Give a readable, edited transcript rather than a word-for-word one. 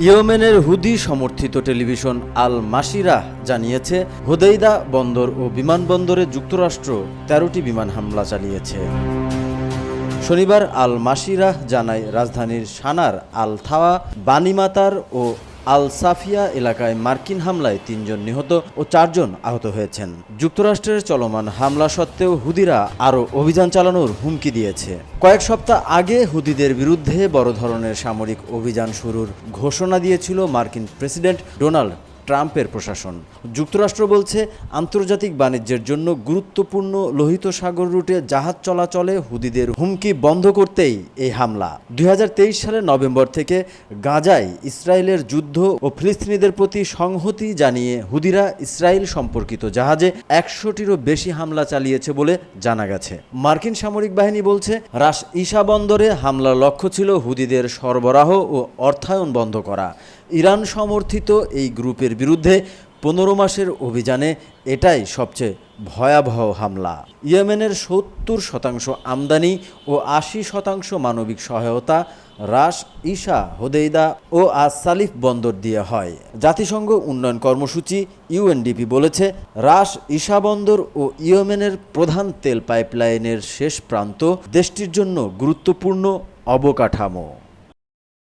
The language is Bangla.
ইয়েমেনের হুদি সমর্থিত টেলিভিশন আল মাসিরাহ জানিয়েছে, হোদেইদা বন্দর ও বিমানবন্দরে যুক্তরাষ্ট্র ১৩টি বিমান হামলা চালিয়েছে। শনিবার আল মাসিরাহ জানায়, রাজধানীর সানার, আল থাওয়া, বানিমাতার ও আল সাফিয়া এলাকায় মার্কিন হামলায় ৩ জন নিহত ও ৪ জন আহত হয়েছেন। যুক্তরাষ্ট্রের চলমান হামলা সত্ত্বেও হুদিরা আরও অভিযান চালানোর হুমকি দিয়েছে। কয়েক সপ্তাহ আগে হুদিদের বিরুদ্ধে বড় ধরনের সামরিক অভিযান শুরুর ঘোষণা দিয়েছিল মার্কিন প্রেসিডেন্ট ডোনাল্ড ট্রাম্পের প্রশাসন। যুক্তরাষ্ট্র বলছে, আন্তর্জাতিক বাণিজ্যের জন্য গুরুত্বপূর্ণ লোহিত সাগর রুটে জাহাজ চলাচলে হুদিদের হুমকি বন্ধ করতেই এই হামলা। ২০২৩ সালের নভেম্বর থেকে গাজায় ইসরায়েলের যুদ্ধ ও ফিলিস্তিনিদের প্রতি সংহতি জানিয়ে হুদিরা ইসরায়েল সম্পর্কিত জাহাজে ১০০টিরও বেশি হামলা চালিয়েছে বলে জানা গেছে। মার্কিন সামরিক বাহিনী বলছে, রাস ইসা বন্দরে হামলার লক্ষ্য ছিল হুদিদের সরবরাহ ও অর্থায়ন বন্ধ করা। ইরান সমর্থিত এই গ্রুপের বিরুদ্ধে ১৫ মাসের অভিযানে এটাই সবচেয়ে ভয়াবহ হামলা। ইয়েমেনের ৭০% আমদানি ও ৮০% মানবিক সহায়তা রাস ইসা, হোদেইদা ও আস সালিফ বন্দর দিয়ে হয়। জাতিসংঘ উন্নয়ন কর্মসূচি ইউএনডিপি বলেছে, রাস ইসা বন্দর ও ইয়েমেনের প্রধান তেল পাইপলাইনের শেষ প্রান্ত, দেশটির জন্য গুরুত্বপূর্ণ অবকাঠামো।